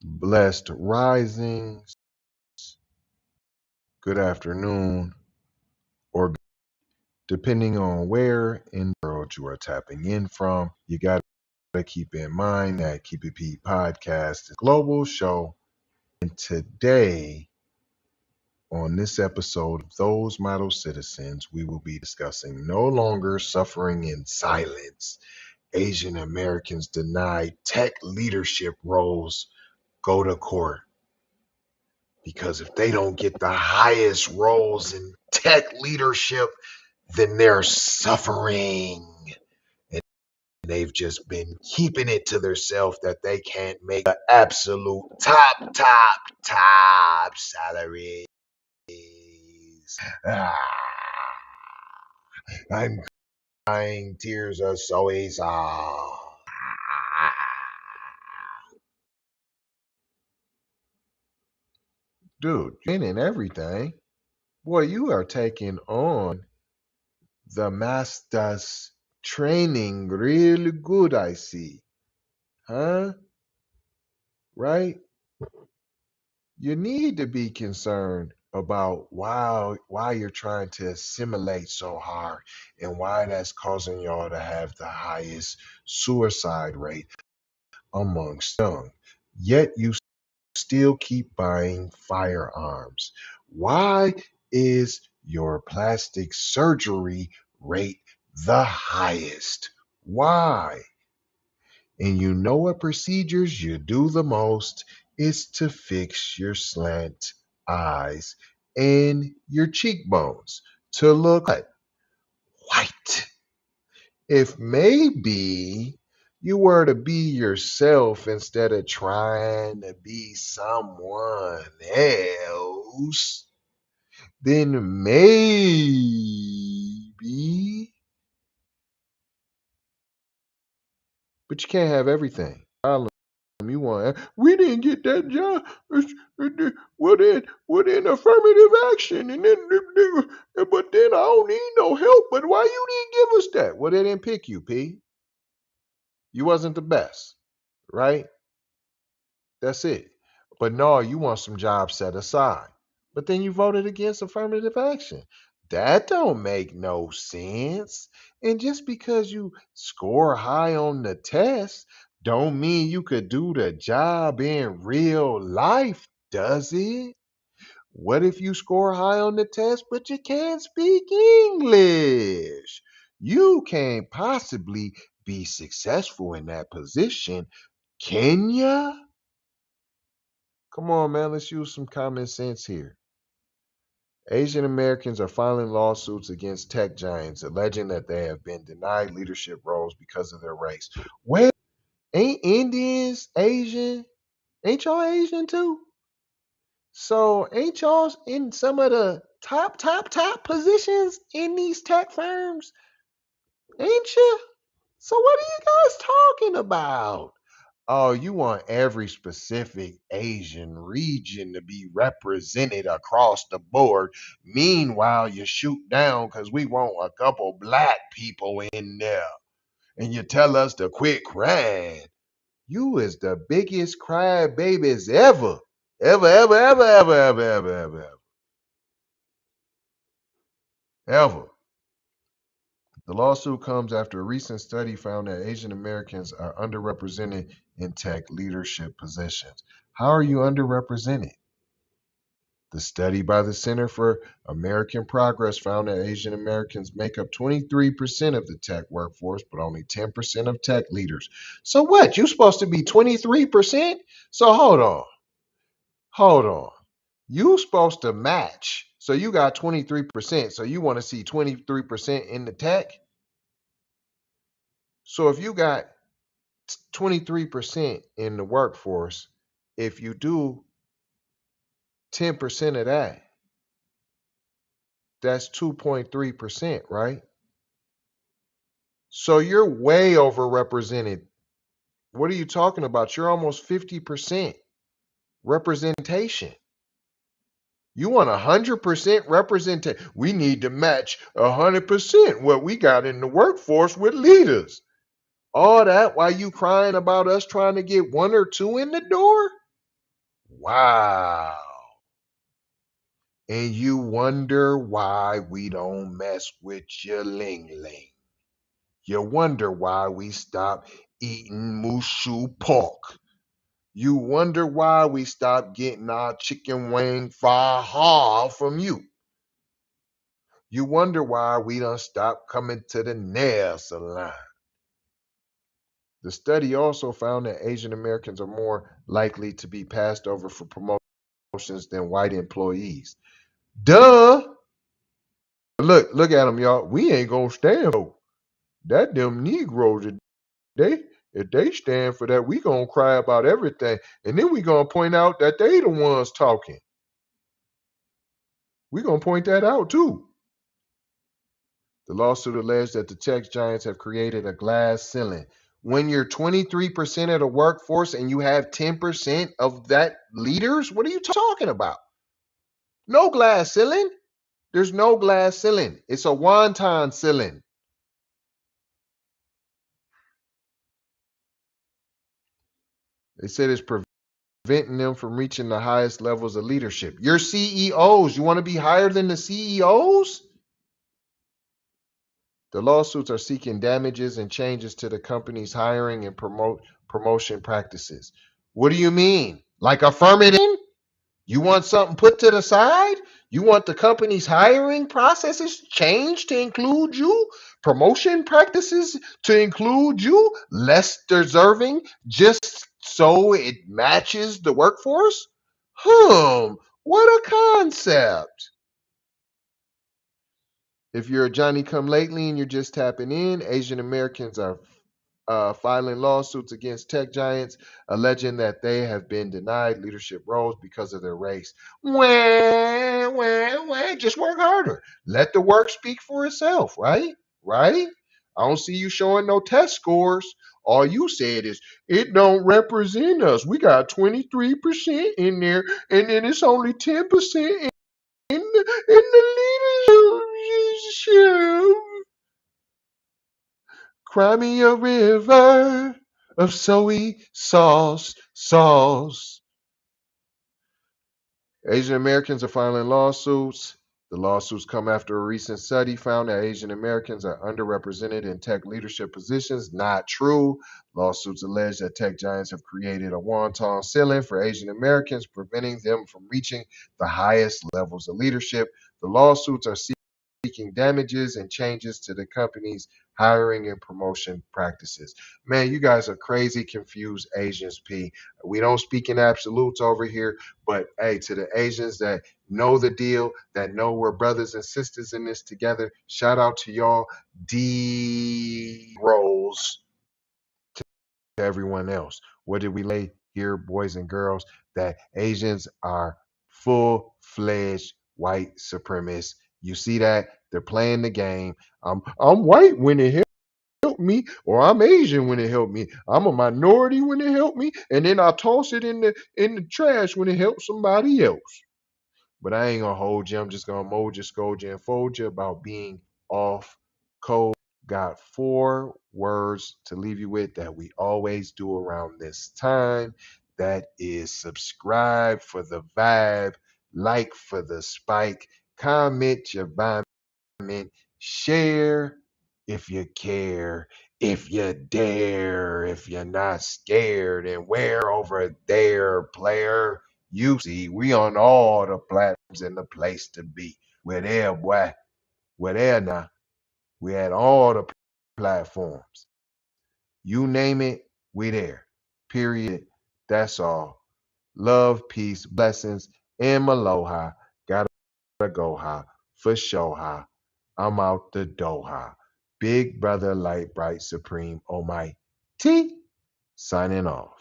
blessed risings, good afternoon, or depending on where in the world you are tapping in from. You got to keep in mind that Keep It Pete podcast is a global show. And today, on this episode of Those Model Citizens, we will be discussing no longer suffering in silence. Asian Americans denied tech leadership roles go to court. Because if they don't get the highest roles in tech leadership, then they're suffering. And they've just been keeping it to themselves that they can't make the absolute top salaries. Ah, I'm crying tears of soy sauce. Dude, you're in everything. Boy, you are taking on the master's training really good, I see. Huh? Right? You need to be concerned about why you're trying to assimilate so hard and why that's causing y'all to have the highest suicide rate amongst young. Yet you still keep buying firearms. Why is your plastic surgery rate the highest? Why? And you know what procedures you do the most is to fix your slant eyes and your cheekbones to look white. If maybe you were to be yourself instead of trying to be someone else, then maybe, but you can't have everything. You want, we didn't get that job. Well then affirmative action, and then but then I don't need no help. But why you didn't give us that? Well, they didn't pick you, P. You wasn't the best, right? That's it. But no, you want some jobs set aside. But then you voted against affirmative action. That don't make no sense. And just because you score high on the test don't mean you could do the job in real life, does it? What if you score high on the test but you can't speak English? You can't possibly be successful in that position, can ya? Come on, man, let's use some common sense here. Asian Americans are filing lawsuits against tech giants, alleging that they have been denied leadership roles because of their race. Well, ain't Indians Asian? Ain't y'all Asian too? So ain't y'all in some of the top positions in these tech firms? Ain't you? So what are you guys talking about? Oh, you want every specific Asian region to be represented across the board. Meanwhile, you shoot down because we want a couple black people in there. And you tell us to quit crying. You is the biggest crybabies ever. Ever. The lawsuit comes after a recent study found that Asian Americans are underrepresented in tech leadership positions. How are you underrepresented? The study by the Center for American Progress found that Asian Americans make up 23% of the tech workforce, but only 10% of tech leaders. So what? You supposed to be 23%? So hold on. You supposed to match. So you got 23%. So you want to see 23% in the tech? So if you got 23% in the workforce, if you do 10% of that, that's 2.3%, right? So you're way overrepresented. What are you talking about? You're almost 50% representation. You want 100% representation. We need to match 100% what we got in the workforce with leaders. All that while you crying about us trying to get one or two in the door? Wow. And you wonder why we don't mess with your ling ling. You wonder why we stop eating mushu pork. You wonder why we stop getting our chicken wing faha from you. You wonder why we don't stop coming to the nail salon. The study also found that Asian Americans are more likely to be passed over for promotions than white employees. Duh! Look at them, y'all. We ain't gonna stand for that. Them Negroes, if they stand for that, we gonna cry about everything, and then we gonna point out that they the ones talking. We gonna point that out too. The lawsuit alleged that the tech giants have created a glass ceiling. When you're 23% of the workforce and you have 10% of that leaders, what are you talking about? No glass ceiling. There's no glass ceiling. It's a wonton ceiling. They said it's preventing them from reaching the highest levels of leadership. You're CEOs. You want to be higher than the CEOs? The lawsuits are seeking damages and changes to the company's hiring and promotion practices. What do you mean? Like affirmative? You want something put to the side? You want the company's hiring processes changed to include you? Promotion practices to include you? Less deserving just so it matches the workforce? What a concept. If you're a Johnny come lately and you're just tapping in, Asian Americans are filing lawsuits against tech giants, alleging that they have been denied leadership roles because of their race. Just work harder. Let the work speak for itself, right? Right? I don't see you showing no test scores. All you said is it don't represent us. We got 23% in there, and then it's only 10% in the leadership. Cry me a river of soy sauce. Asian Americans are filing lawsuits. The lawsuits come after a recent study found that Asian Americans are underrepresented in tech leadership positions. Not true. Lawsuits allege that tech giants have created a wonton ceiling for Asian Americans, preventing them from reaching the highest levels of leadership. The lawsuits are seeking damages and changes to the company's hiring and promotion practices. Man, you guys are crazy confused Asians, P. We don't speak in absolutes over here, but hey, to the Asians that know the deal, that know we're brothers and sisters in this together, shout out to y'all. D rolls to everyone else. What did we lay here, boys and girls? That Asians are full-fledged white supremacists. You see that? They're playing the game. I'm white when it helped me, or I'm Asian when it helped me. I'm a minority when it helped me, and then I toss it in the trash when it helps somebody else. But I ain't gonna hold you. I'm just gonna mold you, scold you, and fold you about being off code. Got 4 words to leave you with that we always do around this time. That is subscribe for the vibe, like for the spike, comment your vitamin, share if you care, if you dare, if you're not scared, and where over there, player. You see, we on all the platforms in the place to be. We're there, boy. We're there now. We at all the platforms. You name it, we there. Period. That's all. Love, peace, blessings, and aloha. Gotta go ha. For sure ha. I'm out the door ha. Big brother, light, bright, supreme, oh my T. Signing off.